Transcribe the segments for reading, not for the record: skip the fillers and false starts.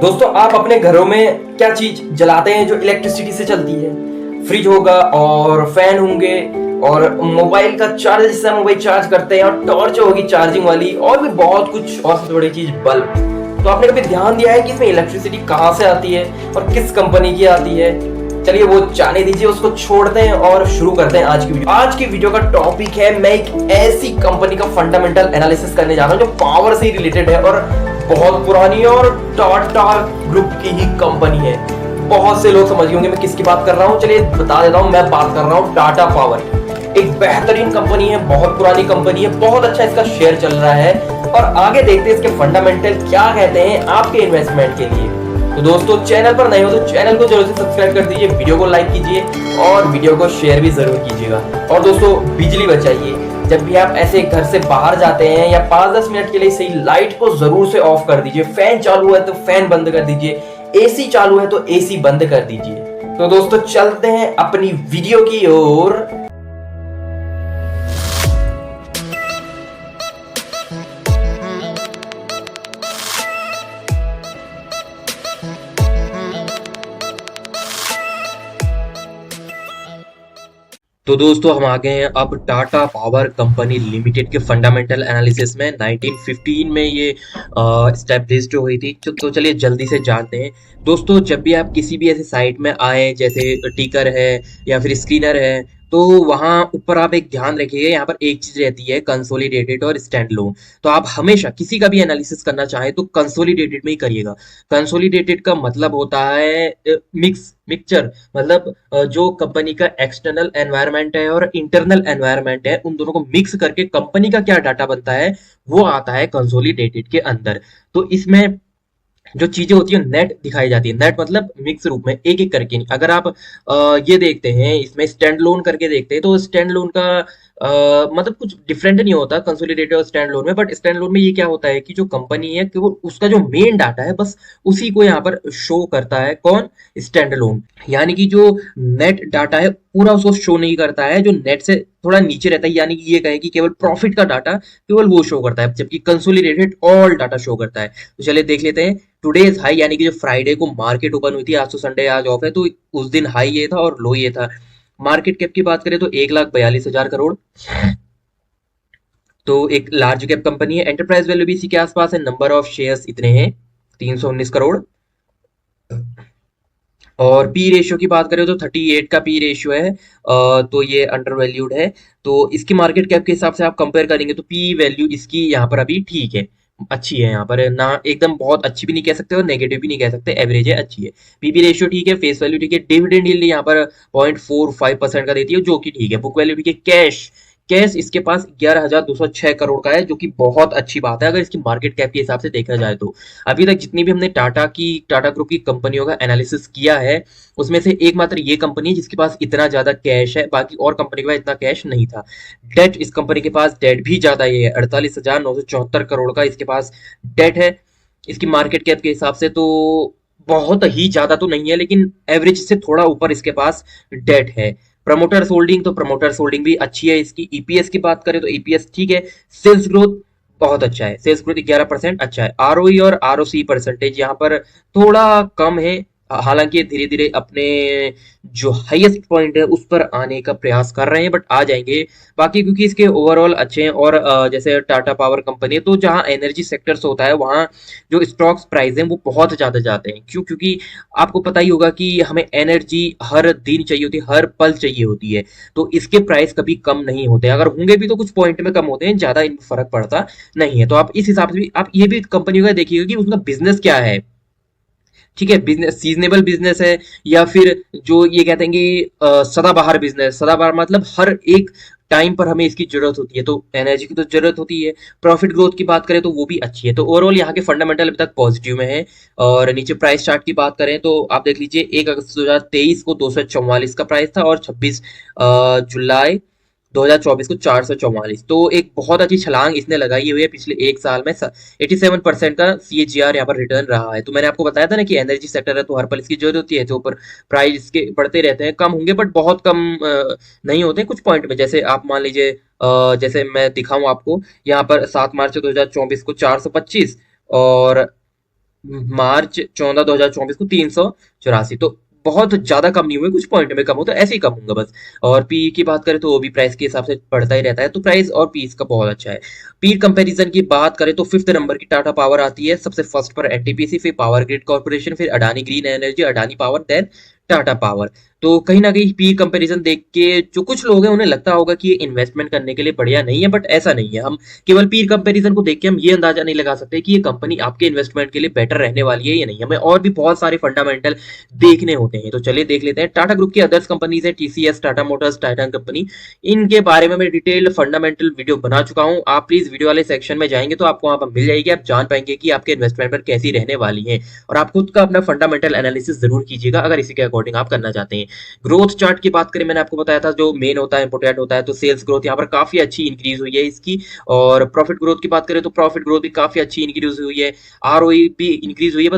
दोस्तों, आप अपने घरों में क्या चीज जलाते हैं जो इलेक्ट्रिसिटी से चलती है? फ्रिज होगा और फैन होंगे और मोबाइल का चार्ज, जिससे हम मोबाइल चार्ज करते हैं, और टॉर्च होगी चार्जिंग वाली, और भी बहुत कुछ, और सबसे बड़ी चीज बल्ब। तो आपने कभी ध्यान दिया है कि इसमें इलेक्ट्रिसिटी कहाँ से आती है और किस कंपनी की आती है? चलिए वो जाने दीजिए, उसको छोड़ते हैं और शुरू करते हैं आज की वीडियो। आज की वीडियो का टॉपिक है, मैं एक ऐसी कंपनी का फंडामेंटल एनालिसिस करने जा रहा हूं जो पावर से रिलेटेड है और बहुत पुरानी और टाटा ग्रुप की ही कंपनी है। बहुत से लोग समझ गए होंगे मैं किसकी बात कर रहा हूं। चलिए बता देता हूं, मैं बात कर रहा हूं टाटा पावर की। एक बेहतरीन कंपनी है, बहुत पुरानी कंपनी है, बहुत अच्छा इसका शेयर चल रहा है। और आगे देखते हैं इसके फंडामेंटल क्या कहते हैं आपके इन्वेस्टमेंट के लिए। तो दोस्तों, चैनल पर नए हो तो चैनल को जरूर से सब्सक्राइब कर दीजिए, वीडियो को लाइक कीजिए और वीडियो को शेयर भी जरूर कीजिएगा। और दोस्तों, बिजली बचाइए। जब भी आप ऐसे घर से बाहर जाते हैं या 5-10 मिनट के लिए सही लाइट को जरूर से ऑफ कर दीजिए। फैन चालू है तो फैन बंद कर दीजिए, एसी चालू है तो एसी बंद कर दीजिए। तो दोस्तों, चलते हैं अपनी वीडियो की ओर। तो दोस्तों, हम आ गए हैं अब टाटा पावर कंपनी लिमिटेड के फंडामेंटल एनालिसिस में। 1915 में ये स्टैब्लिश्ड हुई थी। तो चलिए जल्दी से जानते हैं। दोस्तों, जब भी आप किसी भी ऐसे साइट में आए, जैसे टिकर है या फिर स्क्रीनर है, तो वहाँ ऊपर आप एक ध्यान रखिएगा, यहाँ पर एक चीज रहती है, कंसोलिडेटेड और स्टैंड लोन। तो आप हमेशा किसी का भी एनालिसिस करना चाहें तो कंसोलिडेटेड में ही करिएगा। कंसोलिडेटेड का मतलब होता है मिक्सचर, मतलब जो कंपनी का एक्सटर्नल एनवायरनमेंट है और इंटरनल एनवायरनमेंट है, उन दोनों को मिक्स करके कंपनी का क्या डाटा बनता है वो आता है कंसोलिडेटेड के अंदर। तो इसमें जो चीजें होती है नेट दिखाई जाती है। नेट मतलब मिक्स रूप में, एक एक करके नहीं। अगर आप ये देखते हैं, इसमें स्टैंड लोन करके देखते हैं, तो स्टैंड लोन का मतलब कुछ डिफरेंट नहीं होता कंसोलिडेटेड और स्टैंड लोन में। बट स्टैंड लोन में ये क्या होता है कि जो कंपनी है, केवल उसका जो मेन डाटा है बस उसी को यहाँ पर शो करता है। कौन? Stand loan. यानी कि जो नेट डाटा है पूरा उसको शो नहीं करता है, जो नेट से थोड़ा नीचे रहता है, यानी कि ये कहें कि केवल प्रॉफिट का डाटा केवल वो शो करता है, जबकि कंसोलिडेटेड ऑल डाटा शो करता है। तो चलिए देख लेते हैं। टुडेज हाई, यानी कि जो फ्राइडे को मार्केट ओपन हुई थी, आज तो संडे, आज ऑफ है, तो उस दिन हाई ये था और लो ये था। मार्केट कैप की बात करें तो 1,42,000 करोड़। तो एक लार्ज कैप कंपनी है। एंटरप्राइज वैल्यू भी इसी के आसपास है। नंबर ऑफ शेयर्स इतने हैं, 319 करोड़। और पी रेशियो की बात करें तो 38 का पी रेशियो है। तो ये अंडर वैल्यूड है। तो इसकी मार्केट कैप के हिसाब से आप कंपेयर करेंगे तो पी वैल्यू इसकी यहाँ पर अभी ठीक है, अच्छी है। यहाँ पर ना एकदम बहुत अच्छी भी नहीं कह सकते और नेगेटिव भी नहीं कह सकते, एवरेज है, अच्छी है। पीबी रेशियो ठीक है, फेस वैल्यू ठीक है। डिविडेंड यील्ड यहाँ पर 0.45% का देती है, जो कि ठीक है। बुक वैल्यू ठीक है। कैश कैश इसके पास 11,206 करोड़ का है, जो कि बहुत अच्छी बात है अगर इसकी मार्केट कैप के हिसाब से देखा जाए तो। अभी तक जितनी भी हमने टाटा ग्रुप की कंपनियों का एनालिसिस किया है, उसमें से एकमात्र ये कंपनी है जिसके पास इतना ज्यादा कैश है, बाकी और कंपनी के पास इतना कैश नहीं था। डेट, इस कंपनी के पास डेट भी ज्यादा ही है, 48,974 करोड़ का इसके पास डेट है। इसकी मार्केट कैप के हिसाब से तो बहुत ही ज्यादा तो नहीं है, लेकिन एवरेज से थोड़ा ऊपर इसके पास डेट है। प्रमोटर्स होल्डिंग, तो प्रमोटर्स होल्डिंग भी अच्छी है इसकी। ईपीएस की बात करें तो ईपीएस ठीक है। सेल्स ग्रोथ बहुत अच्छा है, सेल्स ग्रोथ 11% अच्छा है। आरओई और आरओसी परसेंटेज यहाँ पर थोड़ा कम है, हालांकि धीरे धीरे अपने जो हाईएस्ट पॉइंट है उस पर आने का प्रयास कर रहे हैं, बट आ जाएंगे। बाकी क्योंकि इसके ओवरऑल अच्छे हैं, और जैसे टाटा पावर कंपनी है तो जहाँ एनर्जी सेक्टर्स होता है वहाँ जो स्टॉक्स प्राइस है वो बहुत ज्यादा जाते हैं। क्यों? क्योंकि आपको पता ही होगा कि हमें एनर्जी हर दिन चाहिए होती है, हर पल चाहिए होती है। तो इसके प्राइस कभी कम नहीं होते, अगर होंगे भी तो कुछ पॉइंट में कम होते हैं, ज्यादा इनमें फर्क पड़ता नहीं है। तो आप इस हिसाब से भी आप ये भी कंपनियों का देखिएगा कि उसका बिजनेस क्या है। ठीक है, बिजनेस सीजनेबल बिजनेस है या फिर जो ये कहते हैं कि सदाबहार बिजनेस। सदाबहार मतलब हर एक टाइम पर हमें इसकी जरूरत होती है, तो एनर्जी की तो जरूरत होती है। प्रॉफिट ग्रोथ की बात करें तो वो भी अच्छी है। तो ओवरऑल यहाँ के फंडामेंटल अभी तक पॉजिटिव में है। और नीचे प्राइस चार्ट की बात करें तो आप देख लीजिए, 1 अगस्त 2023 को 244 का प्राइस था और 26 जुलाई 2024 को 444। तो एक बहुत अच्छी छलांग इसने लगाई हुई है पिछले एक साल में। 87% का CAGR यहाँ पर रिटर्न रहा है। तो मैंने आपको बताया था ना कि एनर्जी सेक्टर है तो हर पल इसकी जरूरत होती है, तो ऊपर प्राइस के बढ़ते रहते हैं, कम होंगे बट बहुत कम नहीं होते कुछ पॉइंट में। जैसे आप मान लीजिए, जैसे मैं दिखाऊं आपको, यहाँ पर 7 मार्च 2024 को 425 और मार्च 14 2024 को 384, तो बहुत ज्यादा कम नहीं हुए, कुछ पॉइंट में कम हो, तो ऐसे ही कम होगा बस। और पी की बात करें तो वो भी प्राइस के हिसाब से बढ़ता ही रहता है, तो प्राइस और पी इसका बहुत अच्छा है। पी कंपैरिजन की बात करें तो फिफ्थ नंबर की टाटा पावर आती है, सबसे फर्स्ट पर एनटीपीसी, फिर पावर ग्रिड कॉर्पोरेशन, फिर Adani green energy, Adani power, then Tata power. तो कहीं ना कहीं पी कंपैरिजन देख के जो कुछ लोग हैं उन्हें लगता होगा कि ये इन्वेस्टमेंट करने के लिए बढ़िया नहीं है, बट ऐसा नहीं है। हम केवल पीर कंपैरिजन को देख के हम ये अंदाजा नहीं लगा सकते कि ये कंपनी आपके इन्वेस्टमेंट के लिए बेटर रहने वाली है या नहीं। हमें और भी बहुत सारे फंडामेंटल देखने होते हैं, तो चलिए देख लेते हैं। टाटा ग्रुप की अदर्स कंपनीज है TCS, Tata Motors, Titan company, इनके बारे में मैं डिटेल्ड फंडामेंटल वीडियो बना चुका हूं। आप प्लीज वीडियो वाले सेक्शन में जाएंगे तो आपको वहां पर मिल जाएगी, आप जान पाएंगे कि आपके इन्वेस्टमेंट पर कैसी रहने वाली है। और आप खुद का अपना फंडामेंटल एनालिसिस जरूर कीजिएगा अगर इसी के अकॉर्डिंग आप करना चाहते हैं। ग्रोथ चार्ट की बात करें, मैंने आपको बताया था जो मेन होता है, इंपोर्टेंट होता है, तो सेल्स ग्रोथ यहाँ पर काफी अच्छी इंक्रीज हुई है इसकी। और प्रॉफिट ग्रोथ की बात करें तो प्रॉफिट ग्रोथ भी काफी अच्छी इंक्रीज हुई है। आरओई भी इंक्रीज हुई है,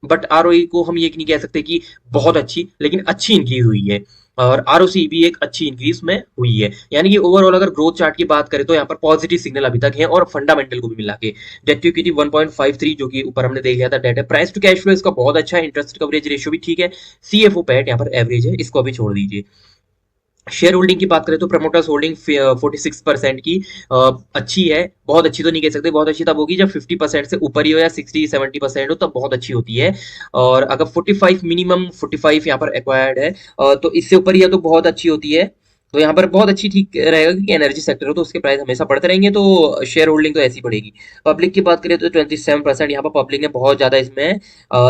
बट आरओई को हम ये नहीं कह सकते कि बहुत अच्छी, लेकिन अच्छी इंक्रीज हुई है। और आरओसी भी एक अच्छी इंक्रीज में हुई है। यानी कि ओवरऑल अगर ग्रोथ चार्ट की बात करें तो यहाँ पर पॉजिटिव सिग्नल अभी तक है, और फंडामेंटल को भी मिला के डेट टू इक्विटी 1.53, जो कि ऊपर हमने देख लिया था डेट है। प्राइस टू कैश फ्लो इसका बहुत अच्छा है, इंटरेस्ट कवरेज रेशियो भी ठीक है। सीएफओ पैट यहाँ पर एवरेज है, इसको भी छोड़ दीजिए। शेयर होल्डिंग की बात करें तो प्रमोटर्स होल्डिंग 46% की अच्छी है। बहुत अच्छी तो नहीं कह सकते, बहुत अच्छी तब होगी जब 50% से ऊपर ही हो या 60-70% हो, तब बहुत अच्छी होती है। और अगर 45 मिनिमम 45 यहाँ पर एक्वायर्ड है, तो इससे ऊपर ही है तो बहुत अच्छी होती है। तो यहाँ पर बहुत अच्छी ठीक रहेगा, क्योंकि एनर्जी सेक्टर हो तो उसके प्राइस हमेशा बढ़ते रहेंगे, तो शेयर होल्डिंग तो ऐसी बढ़ेगी। पब्लिक की बात करें तो 27%, यहाँ पर पब्लिक ने बहुत ज्यादा इसमें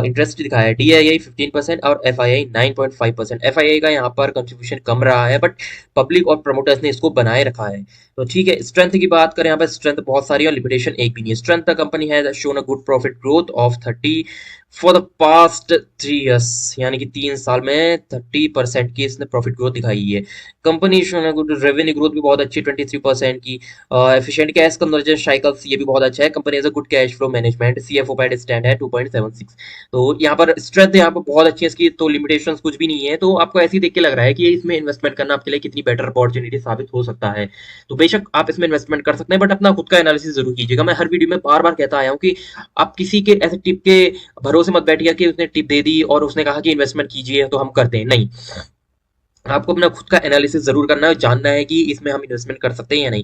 इंटरेस्ट दिखाया है। डीआईआई 15% और एफआईआई 9.5%। एफआईआई का यहाँ पर कंट्रीब्यूशन कम रहा है, बट पब्लिक और प्रमोटर्स ने इसको बनाए रखा है, तो ठीक है। स्ट्रेंथ की बात करें, यहाँ पर स्ट्रेंथ बहुत सारी है और लिमिटेशन एक भी नहीं है। स्ट्रेंथ द कंपनी है shown a good profit growth of 30 for the past 3 years, यानी कि 3 साल में 30% की इसने प्रॉफिट ग्रोथ दिखाई है। Company shown a good revenue growth भी बहुत अच्छी 23% की। एफिशिएंट कैश कन्वर्जन साइकिल्स ये भी बहुत अच्छा है। Company as a good cash flow management, CFO pad stand है 2.76। तो यहाँ पर स्ट्रेंथ यहाँ पर बहुत अच्छी है इसकी, तो लिमिटेशंस कुछ भी नहीं है। तो आपको ऐसे ही देख के लग रहा है कि इसमें इन्वेस्टमेंट करना आपके लिए कितनी बेटर अपॉर्चुनिटी साबित हो सकता है। तो बेशक आप इसमें इन्वेस्टमेंट कर सकते हैं, बट अपना खुद का एनालिसिस जरूर कीजिएगा। मैं हर वीडियो में बार बार कहता आया हूँ कि आप किसी के ऐसे टिप के भरोसे मत बैठिए कि उसने टिप दे दी और उसने कहा कि इन्वेस्टमेंट कीजिए तो हम करते हैं, नहीं। आपको अपना खुद का एनालिसिस जरूर करना है, जानना है कि इसमें हम इन्वेस्टमेंट कर सकते हैं या नहीं।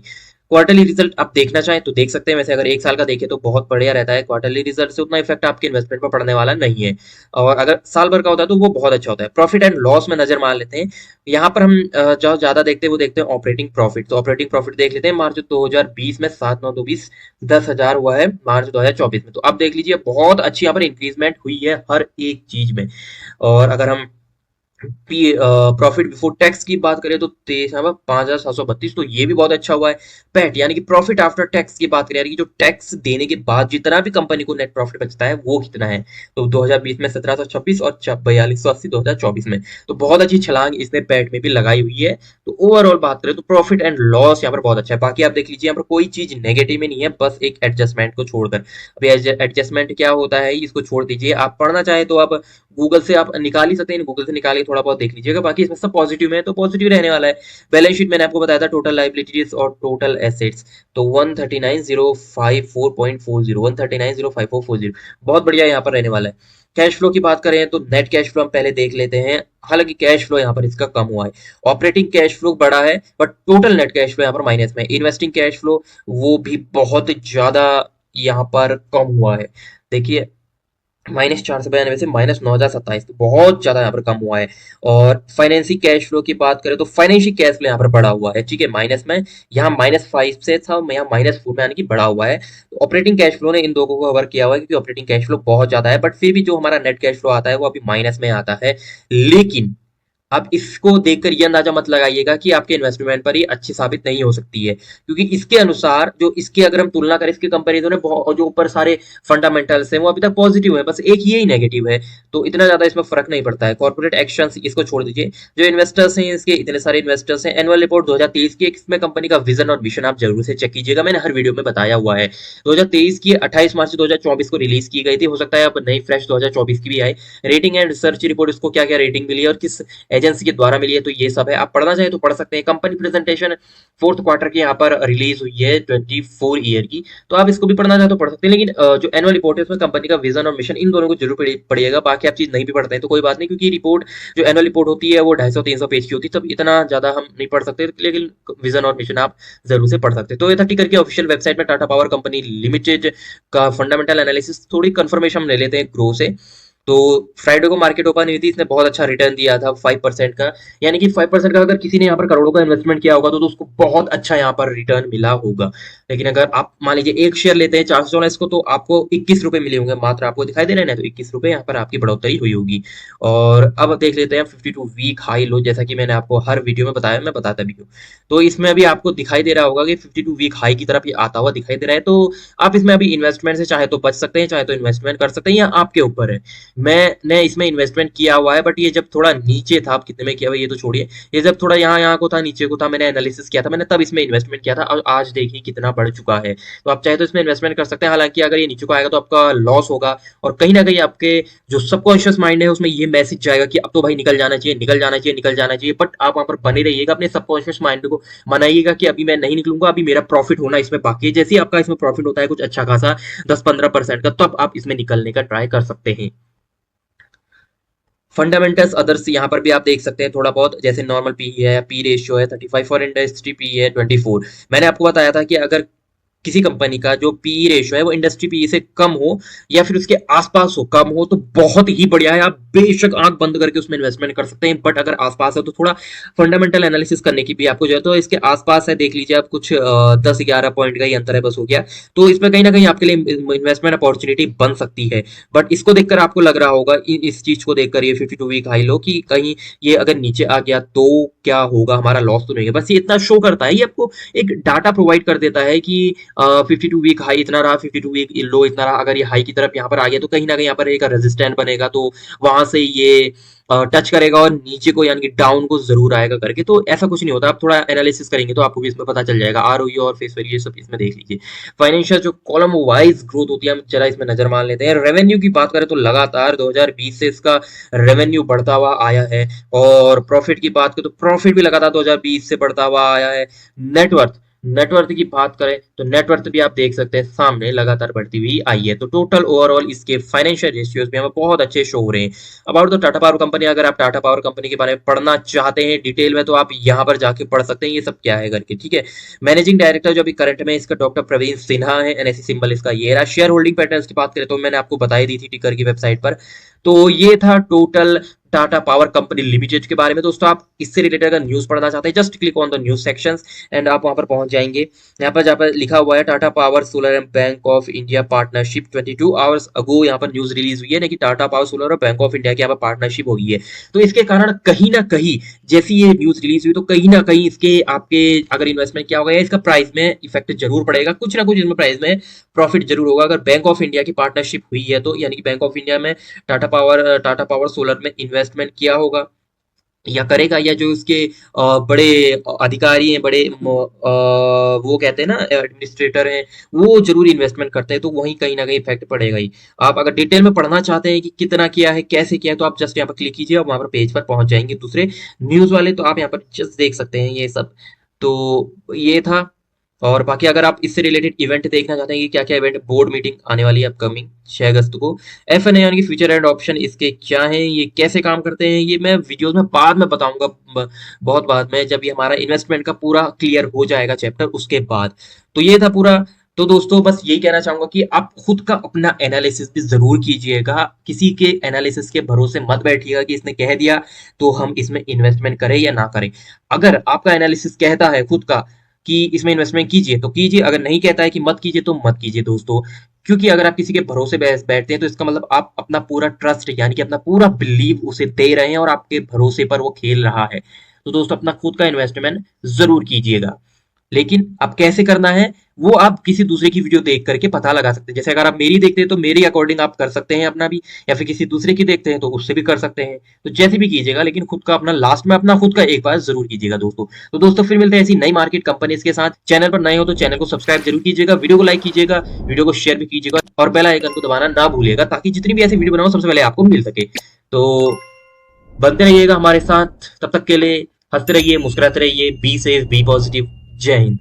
क्वार्टरली रिजल्ट आप देखना चाहें तो देख सकते हैं, वैसे अगर एक साल का देखें तो बहुत बढ़िया रहता है। क्वार्टरली रिजल्ट से उतना इफेक्ट आपके इन्वेस्टमेंट पर पड़ने वाला नहीं है, और अगर साल भर का होता है तो वो बहुत अच्छा होता है। प्रॉफिट एंड लॉस में नजर मार लेते हैं। यहाँ पर हम जो ज्यादा देखते हैं वो देखते हैं ऑपरेटिंग प्रॉफिट। तो ऑपरेटिंग प्रॉफिट देख लेते हैं। मार्च 2020 में 7/9/20 10,000 हुआ है, मार्च 2024 में। तो अब देख लीजिए बहुत अच्छी यहाँ पर इंक्रीजमेंट हुई है हर एक चीज में। और अगर हम प्रॉफिट बिफोर टैक्स की बात करें तो 5,732, तो ये भी बहुत अच्छा हुआ है। पैट यानी कि प्रॉफिट आफ्टर टैक्स की बात करें, यानी कि जो टैक्स देने के बाद जितना भी कंपनी को नेट प्रॉफिट बचता है वो कितना है, तो 2020 में 1726 और 4280 2024 में। तो बहुत अच्छी छलांग इसने पैट में भी लगाई हुई है। तो ओवरऑल बात करें तो प्रॉफिट एंड लॉस यहाँ पर बहुत अच्छा है। बाकी आप देख लीजिए यहाँ पर कोई चीज नेगेटिव में नहीं है, बस एक एडजस्टमेंट को छोड़कर। अभी एडजस्टमेंट क्या होता है इसको छोड़ दीजिए, आप पढ़ना चाहे तो आप गूगल से आप निकाल ही सकते हैं, गूगल से निकाल के थोड़ा बहुत देख लीजिएगा। बाकी इसमें सब पॉजिटिव में है तो पॉजिटिव रहने वाला है। बैलेंस शीट मैंने आपको बताया था, टोटल लाइबिलिटीज और टोटल एसेट्स, तो 139,054.40 139,054.40 बहुत बढ़िया यहाँ पर रहने वाला है। कैश फ्लो की बात करें तो नेट कैश फ्लो हम पहले देख लेते हैं। हालांकि कैश फ्लो यहाँ पर इसका कम हुआ है, ऑपरेटिंग कैश फ्लो बढ़ा है, but total net cash flow यहाँ पर माइनस में। इन्वेस्टिंग कैश फ्लो वो भी बहुत ज्यादा यहाँ पर कम हुआ है। देखिए -492 से -9,027, तो बहुत ज्यादा यहाँ पर कम हुआ है। और फाइनेंसिंग कैश फ्लो की बात करें तो फाइनेंशियल कैश फ्लो यहाँ पर बढ़ा हुआ है, ठीक है, माइनस में। यहाँ -5 से था, यहाँ -4 में, यानी कि बढ़ा हुआ है। तो ऑपरेटिंग कैश फ्लो ने इन दोनों को कवर किया हुआ है, क्योंकि ऑपरेटिंग कैश फ्लो बहुत ज्यादा है, बट फिर भी जो हमारा नेट कैश फ्लो आता है वो अभी माइनस में आता है। लेकिन आप इसको देखकर ये अंदाजा मत लगाइएगा कि आपके इन्वेस्टमेंट पर ये अच्छी साबित नहीं हो सकती है, क्योंकि इसके अनुसार जो इसके अगर हम तुलना करें, इसके कंपैरिजन में जो ऊपर सारे फंडामेंटल्स हैं वो अभी तक पॉजिटिव है, बस एक ये ही नेगेटिव है। तो इतना ज्यादा इसमें फर्क नहीं पड़ता है। कॉर्पोरेट एक्शंस इसको छोड़ दीजिए। जो इन्वेस्टर्स हैं इसके, इतने सारे इन्वेस्टर्स हैं। एनुअल रिपोर्ट 2023 की, इसमें कंपनी का विजन और मिशन आप जरूर से चेक कीजिएगा, मैंने हर वीडियो में बताया हुआ है। 2023 की 28 मार्च 2024 को रिलीज की गई थी, हो सकता है अब नई फ्रेश 2024 की भी आए। रेटिंग एंड रिसर्च रिपोर्ट, इसको क्या क्या रेटिंग मिली है और किस एजेंसी के द्वारा मिली है, तो ये सब है। आप पढ़ना चाहें तो पढ़ सकते हैं। कंपनी प्रेजेंटेशन फोर्थ क्वार्टर की यहाँ पर रिलीज हुई है 24 ईयर की, तो आप इसको भी पढ़ना चाहें तो पढ़ सकते हैं। लेकिन जो एनुअल रिपोर्ट है उसमें कंपनी का विजन और मिशन इन दोनों को जरूर पढ़िएगा। बाकी आप चीज नहीं भी पढ़ते हैं तो कोई बात नहीं, क्योंकि रिपोर्ट जो एनुअल रिपोर्ट होती है वो 250-300 पेज की होती है, तब इतना ज्यादा हम नहीं पढ़ सकते, लेकिन विजन और मिशन आप जरूर से पढ़ सकते हैं। तो ये था टिकर की ऑफिशियल वेबसाइट में टाटा पावर कंपनी लिमिटेड का फंडामेंटल एनालिसिस। थोड़ी कंफर्मेशन हम ले लेते हैं ग्रो से। तो फ्राइडे को मार्केट ओपन हुई थी, इसने बहुत अच्छा रिटर्न दिया था 5% का, यानी कि 5% का अगर किसी ने यहाँ पर करोड़ों का इन्वेस्टमेंट किया होगा तो उसको बहुत अच्छा यहाँ पर रिटर्न मिला होगा। लेकिन अगर आप मान लीजिए एक शेयर लेते हैं 414 को, तो आपको 21 रुपए मिले होंगे मात्र, आपको दिखाई दे रहे हैं ना, तो 21 रुपए यहाँ पर आपकी बढ़ोतरी हुई होगी। और अब देख लेते हैं 52 वीक हाई लो, जैसा कि मैंने आपको हर वीडियो में बताया, मैं बताता भी हूँ। तो इसमें अभी आपको दिखाई दे रहा होगा कि 52 वीक हाई की तरफ ये आता हुआ दिखाई दे रहा है। तो आप इसमें अभी इन्वेस्टमेंट से चाहे तो बच सकते हैं, चाहे तो इन्वेस्टमेंट कर सकते हैं, या आपके ऊपर है। मैंने इसमें इन्वेस्टमेंट किया हुआ है, बट ये जब थोड़ा नीचे था, आप कितने में किया हुआ ये तो छोड़िए, ये जब थोड़ा यहाँ यहाँ को था, नीचे को था, मैंने एनालिसिस किया था, मैंने तब इसमें इन्वेस्टमेंट किया था, और आज देखिए कितना बढ़ चुका है। तो आप चाहे तो इसमें इन्वेस्टमेंट कर सकते हैं। हालांकि अगर ये नीचे को आएगा तो आपका लॉस होगा, और कहीं ना कहीं आपके जो सबकॉन्शियस माइंड है उसमें ये मैसेज जाएगा कि अब तो भाई निकल जाना चाहिए, निकल जाना चाहिए, निकल जाना चाहिए। बट आप वहां पर बने रहिएगा, अपने सबकॉन्शियस माइंड को मनाइएगा कि अभी मैं नहीं निकलूंगा, अभी मेरा प्रॉफिट होना इसमें बाकी है। जैसे ही आपका इसमें प्रॉफिट होता है कुछ अच्छा खासा 10-15% का, तब आप इसमें निकलने का ट्राई कर सकते हैं। फंडामेंटल्स अदर्स यहाँ पर भी आप देख सकते हैं थोड़ा बहुत, जैसे नॉर्मल पी है, पी रेशियो है 35 और इंडस्ट्री पी है 24। मैंने आपको बताया था कि अगर किसी कंपनी का जो पी रेशियो है वो इंडस्ट्री पी से कम हो या फिर उसके आसपास हो, कम हो, तो बहुत ही बढ़िया है, आप बेशक आंख बंद करके उसमें इन्वेस्टमेंट कर सकते हैं। बट अगर आसपास है तो थोड़ा फंडामेंटल एनालिसिस करने की भी आपको जरूरत है। तो इसके आसपास है, देख लीजिए आप, कुछ 10-11 पॉइंट का ही अंतर है, बस हो गया। तो इसमें कहीं ना कहीं आपके लिए इन्वेस्टमेंट अपॉर्चुनिटी बन सकती है। बट इसको देखकर आपको लग रहा होगा, इस चीज को देखकर, ये 52 वीक हाई लो, कि कहीं ये अगर नीचे आ गया तो क्या होगा, हमारा लॉस तो नहीं है। बस ये इतना शो करता है, ये आपको एक डाटा प्रोवाइड कर देता है कि 52 वीक हाई इतना रहा, 52 वीक लो इतना रहा। अगर ये हाई की तरफ यहाँ पर आ गया तो कहीं ना कहीं यहाँ पर एक रेजिस्टेंट बनेगा, तो वहां से ये टच करेगा और नीचे को यानी कि डाउन को जरूर आएगा करके। तो ऐसा कुछ नहीं होता, आप थोड़ा एनालिसिस करेंगे तो आपको भी इसमें पता चल जाएगा। आरओई और फेस वैल्यू ये सब इसमें देख लीजिए। फाइनेंशियल जो कॉलम वाइज ग्रोथ होती है, हम जरा इसमें नजर मान लेते हैं। रेवेन्यू की बात करें तो लगातार 2020 से इसका रेवेन्यू बढ़ता हुआ आया है। और प्रॉफिट की बात करें तो प्रॉफिट भी लगातार 2020 से बढ़ता हुआ आया है। नेटवर्थ की बात करें तो नेटवर्थ भी आप देख सकते हैं सामने लगातार बढ़ती हुई आई है। तो टोटल ओवरऑल इसके फाइनेंशियल रेशियोज भी हमें बहुत अच्छे शो हो रहे हैं। About the Tata power company, अगर आप टाटा पावर कंपनी के बारे में पढ़ना चाहते हैं डिटेल में, तो आप यहाँ पर जाके पढ़ सकते हैं ये सब क्या है करके, ठीक है। मैनेजिंग डायरेक्टर जो अभी करंट में इसका डॉक्टर प्रवीण सिन्हा है, एनएससी सिंबल इसका ये रहा। शेयर होल्डिंग पैटर्न्स की बात करें तो मैंने आपको बताई दी थी टिकर की वेबसाइट पर। तो ये था total Tata power company limited के बारे में। दोस्तों आप इससे रिलेटेड अगर न्यूज पढ़ना चाहते हैं, just click on the news sections and आप वहां पर पहुंच जाएंगे। यहाँ पर जहाँ पर लिखा हुआ है Tata power solar and bank of India partnership, 22 hours ago यहाँ पर न्यूज रिलीज हुई है ना, कि टाटा पावर सोलर और बैंक ऑफ इंडिया की यहाँ पर पार्टनरशिप हो गई है। तो इसके कारण कहीं ना कहीं जैसी ये न्यूज रिलीज हुई, तो कहीं ना कहीं इसके आपके अगर इन्वेस्टमेंट किया होगा या इसका प्राइस में इफेक्ट जरूर पड़ेगा, कुछ ना कुछ इसमें प्राइस में प्रॉफिट जरूर होगा। अगर बैंक ऑफ इंडिया की पार्टनरशिप हुई है तो यानी कि बैंक ऑफ इंडिया में टाटा पावर सोलर में इन्वेस्टमेंट किया होगा या करेगा, या जो उसके बड़े अधिकारी हैं, बड़े वो कहते हैं ना एडमिनिस्ट्रेटर हैं, वो जरूर इन्वेस्टमेंट करते हैं, तो वहीं कहीं ना कहीं इफेक्ट पड़ेगा ही। आप अगर डिटेल में पढ़ना चाहते हैं कि कितना किया है, कैसे किया है, तो आप जस्ट यहाँ पर क्लिक कीजिए और वहां पर पेज पर पहुंच जाएंगे दूसरे न्यूज वाले, तो आप यहाँ पर जस्ट देख सकते हैं ये सब। तो ये था। और बाकी अगर आप इससे रिलेटेड इवेंट देखना चाहते हैं कि क्या क्या इवेंट, बोर्ड मीटिंग आने वाली है अपकमिंग 6 अगस्त को। एफ एन यानी कि फ्यूचर एंड ऑप्शन, इसके क्या हैं, ये कैसे काम करते हैं, ये मैं वीडियोस में बाद में बताऊंगा, बहुत बाद में, जब ये हमारा इन्वेस्टमेंट का पूरा क्लियर हो जाएगा चैप्टर उसके बाद। तो ये था पूरा। तो दोस्तों बस यही कहना चाहूंगा कि आप खुद का अपना एनालिसिस भी जरूर कीजिएगा, किसी के एनालिसिस के भरोसे मत बैठिएगा कि इसने कह दिया तो हम इसमें इन्वेस्टमेंट करें या ना करें। अगर आपका एनालिसिस कहता है खुद का कि इसमें इन्वेस्टमेंट कीजिए तो कीजिए, अगर नहीं कहता है कि मत कीजिए तो मत कीजिए दोस्तों। क्योंकि अगर आप किसी के भरोसे बैठते हैं तो इसका मतलब आप अपना पूरा ट्रस्ट यानी कि अपना पूरा बिलीव उसे दे रहे हैं और आपके भरोसे पर वो खेल रहा है। तो दोस्तों अपना खुद का इन्वेस्टमेंट जरूर कीजिएगा। लेकिन अब कैसे करना है वो आप किसी दूसरे की वीडियो देख करके पता लगा सकते हैं। जैसे अगर आप मेरी देखते हैं तो मेरी अकॉर्डिंग आप कर सकते हैं अपना भी, या फिर किसी दूसरे की देखते हैं तो उससे भी कर सकते हैं। तो जैसे भी कीजिएगा, लेकिन खुद का अपना लास्ट में अपना खुद का एक बार जरूर कीजिएगा दोस्तों। तो दोस्तों फिर मिलते हैं ऐसी नई मार्केट कंपनीज के साथ। चैनल पर नए हो तो चैनल को सब्सक्राइब जरूर कीजिएगा, वीडियो को लाइक कीजिएगा, वीडियो को शेयर भी कीजिएगा और बेल आइकन को दबाना ना भूलिएगा, ताकि जितनी भी ऐसी वीडियो बनाओ सबसे पहले आपको मिल सके। तो बनते रहिएगा हमारे साथ, तब तक के लिए हंसते रहिए, मुस्कुराते रहिए, बी सेफ, बी पॉजिटिव। जय हिंद।